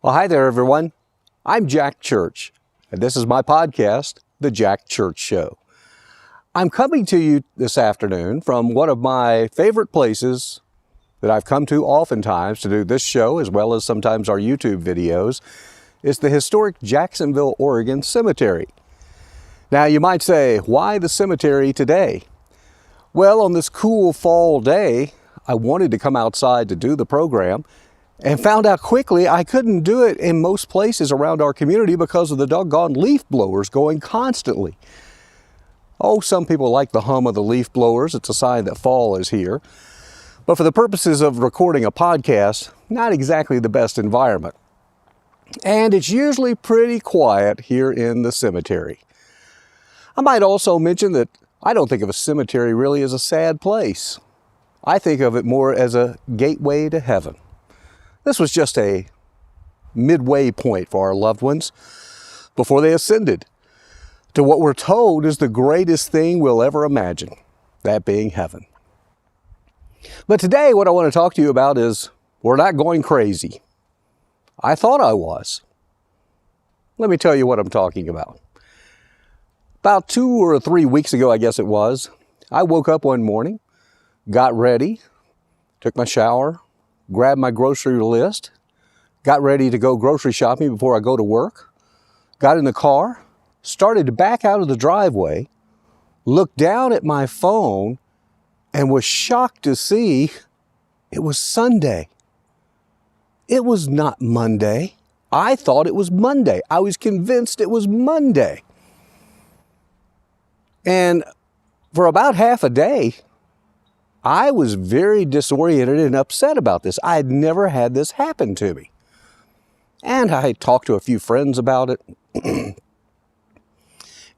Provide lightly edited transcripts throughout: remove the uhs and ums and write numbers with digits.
Well, hi there, everyone. I'm Jack Church, and this is my podcast, The Jack Church Show. I'm coming to you this afternoon from one of my favorite places that I've come to oftentimes to do this show, as well as sometimes our YouTube videos. It's the historic Jacksonville, Oregon Cemetery. Now, you might say, why the cemetery today? Well, on this cool fall day, I wanted to come outside to do the program, and found out quickly I couldn't do it in most places around our community because of the doggone leaf blowers going constantly. Oh, some people like the hum of the leaf blowers. It's a sign that fall is here. But for the purposes of recording a podcast, not exactly the best environment. And it's usually pretty quiet here in the cemetery. I might also mention that I don't think of a cemetery really as a sad place. I think of it more as a gateway to heaven. This was just a midway point for our loved ones before they ascended to what we're told is the greatest thing we'll ever imagine, that being heaven. But today, what I want to talk to you about is we're not going crazy. I thought I was. Let me tell you what I'm talking about. About 2 or 3 weeks ago, I guess it was, I woke up one morning, got ready, took my shower, grabbed my grocery list, got ready to go grocery shopping before I go to work, got in the car, started to back out of the driveway, looked down at my phone, and was shocked to see it was Sunday. It was not Monday. I thought it was Monday. I was convinced it was Monday. And for about half a day, I was very disoriented and upset about this. I had never had this happen to me. And I talked to a few friends about it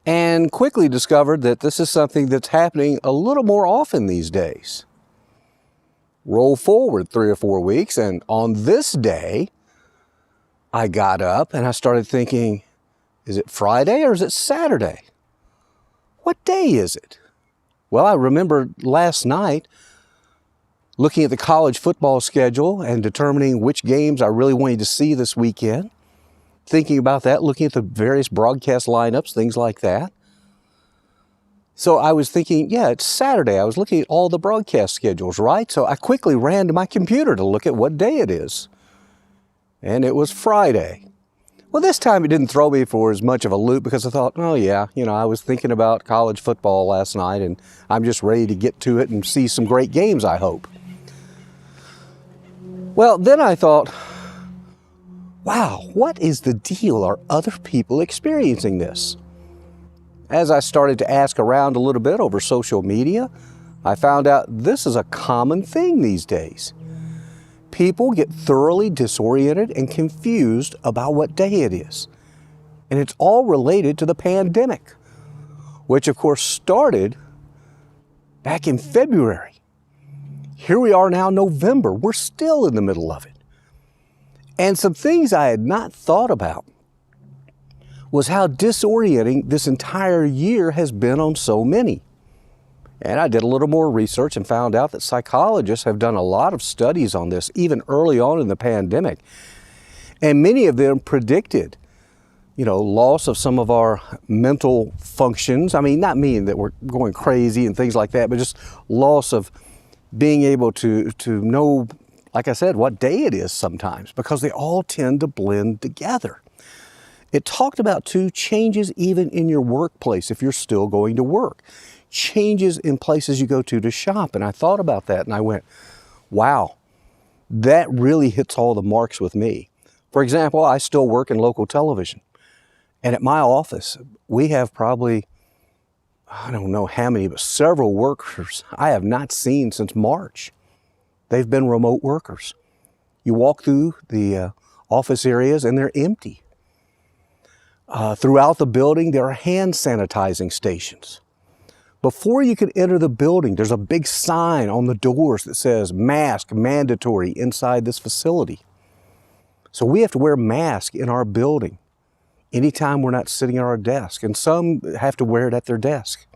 and quickly discovered that this is something that's happening a little more often these days. Roll forward 3 or 4 weeks, and on this day, I got up and I started thinking, is it Friday or is it Saturday? What day is it? Well, I remember last night looking at the college football schedule and determining which games I really wanted to see this weekend. Thinking about that, looking at the various broadcast lineups, things like that. So I was thinking, yeah, it's Saturday. I was looking at all the broadcast schedules, right? So I quickly ran to my computer to look at what day it is. And it was Friday. Well, this time it didn't throw me for as much of a loop because I thought, oh yeah, I was thinking about college football last night and I'm just ready to get to it and see some great games, I hope. Well, then I thought, wow, what is the deal? Are other people experiencing this? As I started to ask around a little bit over social media, I found out this is a common thing these days. People get thoroughly disoriented and confused about what day it is. And it's all related to the pandemic, which of course started back in February. Here we are now, November. We're still in the middle of it. And some things I had not thought about was how disorienting this entire year has been on so many. And I did a little more research and found out that psychologists have done a lot of studies on this, even early on in the pandemic. And many of them predicted, loss of some of our mental functions. I mean, not meaning that we're going crazy and things like that, but just loss of being able to know, like I said, what day it is sometimes, because they all tend to blend together. It talked about too, changes even in your workplace if you're still going to work. Changes in places you go to shop. And I thought about that and I went, wow, that really hits all the marks with me. For example, I still work in local television. And at my office, we have probably, I don't know how many, but several workers I have not seen since March. They've been remote workers. You walk through the office areas and they're empty. Throughout the building, there are hand sanitizing stations. Before you can enter the building, there's a big sign on the doors that says mask mandatory inside this facility. So we have to wear masks in our building anytime we're not sitting at our desk, and some have to wear it at their desk.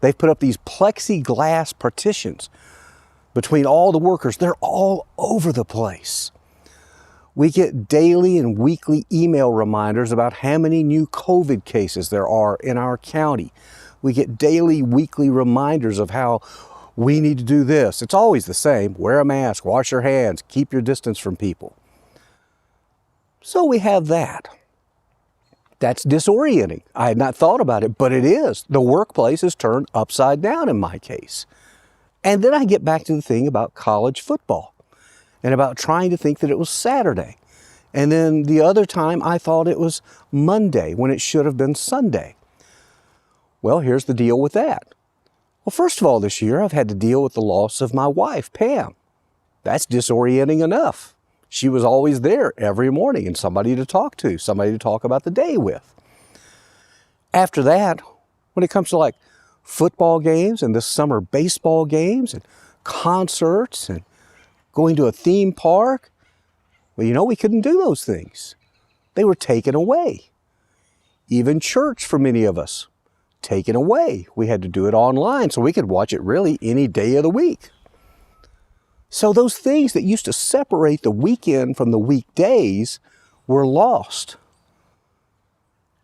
They've put up these plexiglass partitions between all the workers. They're all over the place. We get daily and weekly email reminders about how many new COVID cases there are in our county. We get daily, weekly reminders of how we need to do this. It's always the same. Wear a mask, wash your hands, keep your distance from people. So we have that. That's disorienting. I had not thought about it, but it is. The workplace is turned upside down in my case. And then I get back to the thing about college football and about trying to think that it was Saturday. And then the other time I thought it was Monday when it should have been Sunday. Well, here's the deal with that. Well, first of all, this year I've had to deal with the loss of my wife, Pam. That's disorienting enough. She was always there every morning and somebody to talk to, somebody to talk about the day with. After that, when it comes to like football games and this summer baseball games and concerts and going to a theme park, well, we couldn't do those things. They were taken away. Even church for many of us, taken away. We had to do it online so we could watch it really any day of the week. So those things that used to separate the weekend from the weekdays were lost.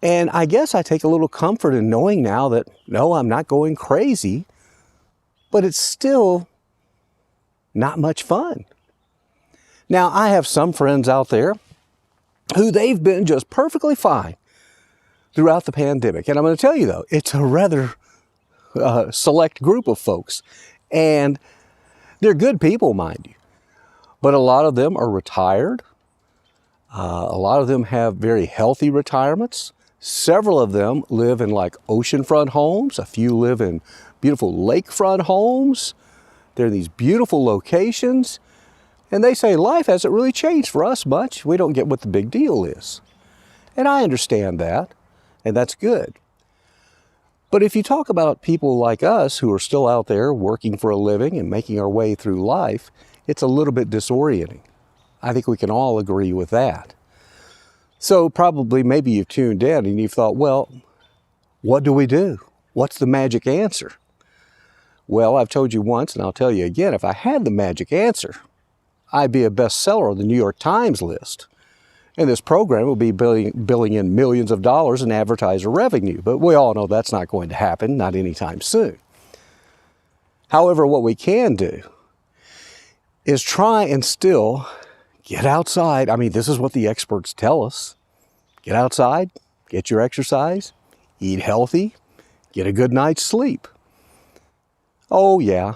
And I guess I take a little comfort in knowing now that, no, I'm not going crazy, but it's still not much fun. Now, I have some friends out there who they've been just perfectly fine throughout the pandemic. And I'm going to tell you, though, it's a rather select group of folks. And they're good people, mind you. But a lot of them are retired. A lot of them have very healthy retirements. Several of them live in like oceanfront homes. A few live in beautiful lakefront homes. They're in these beautiful locations. And they say life hasn't really changed for us much. We don't get what the big deal is. And I understand that. And that's good. But if you talk about people like us who are still out there working for a living and making our way through life, it's a little bit disorienting. I think we can all agree with that. So probably maybe you've tuned in and you've thought, well, what do we do? What's the magic answer? Well, I've told you once and I'll tell you again, if I had the magic answer, I'd be a bestseller on the New York Times list. And this program will be billing in millions of dollars in advertiser revenue. But we all know that's not going to happen, not anytime soon. However, what we can do is try and still get outside. I mean, this is what the experts tell us. Get outside, get your exercise, eat healthy, get a good night's sleep. Oh yeah,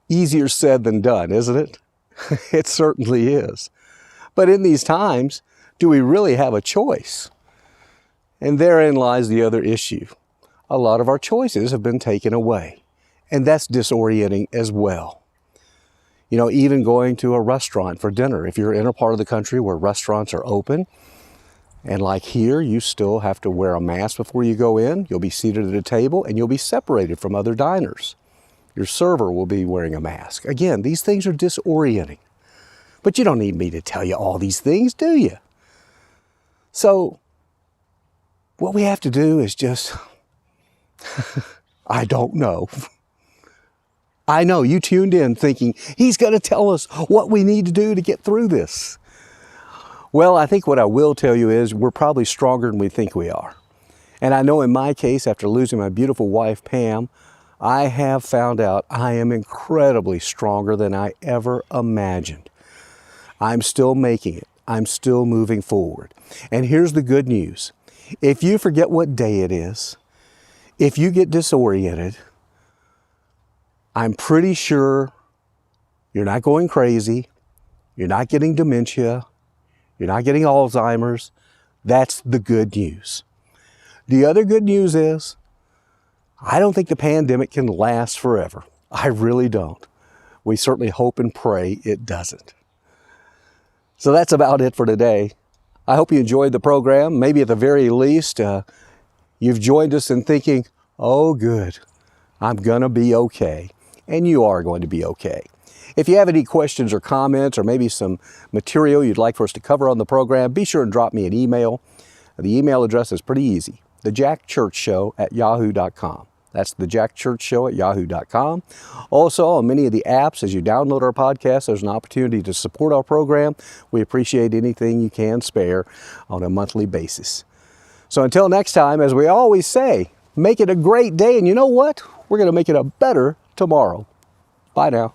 easier said than done, isn't it? It certainly is. But in these times, do we really have a choice? And therein lies the other issue. A lot of our choices have been taken away, and that's disorienting as well. Even going to a restaurant for dinner, if you're in a part of the country where restaurants are open, and like here, you still have to wear a mask before you go in, you'll be seated at a table and you'll be separated from other diners. Your server will be wearing a mask. Again, these things are disorienting. But you don't need me to tell you all these things, do you? So, what we have to do is just, I don't know. I know you tuned in thinking, he's going to tell us what we need to do to get through this. Well, I think what I will tell you is we're probably stronger than we think we are. And I know in my case, after losing my beautiful wife, Pam, I have found out I am incredibly stronger than I ever imagined. I'm still making it. I'm still moving forward. And here's the good news. If you forget what day it is, if you get disoriented, I'm pretty sure you're not going crazy, you're not getting dementia, you're not getting Alzheimer's. That's the good news. The other good news is, I don't think the pandemic can last forever. I really don't. We certainly hope and pray it doesn't. So that's about it for today. I hope you enjoyed the program. Maybe at the very least, you've joined us in thinking, oh good, I'm gonna be okay. And you are going to be okay. If you have any questions or comments or maybe some material you'd like for us to cover on the program, be sure and drop me an email. The email address is pretty easy, thejackchurchshow@yahoo.com. That's the Jack Church Show at yahoo.com. Also, on many of the apps, as you download our podcast, there's an opportunity to support our program. We appreciate anything you can spare on a monthly basis. So until next time, as we always say, make it a great day. And you know what? We're going to make it a better tomorrow. Bye now.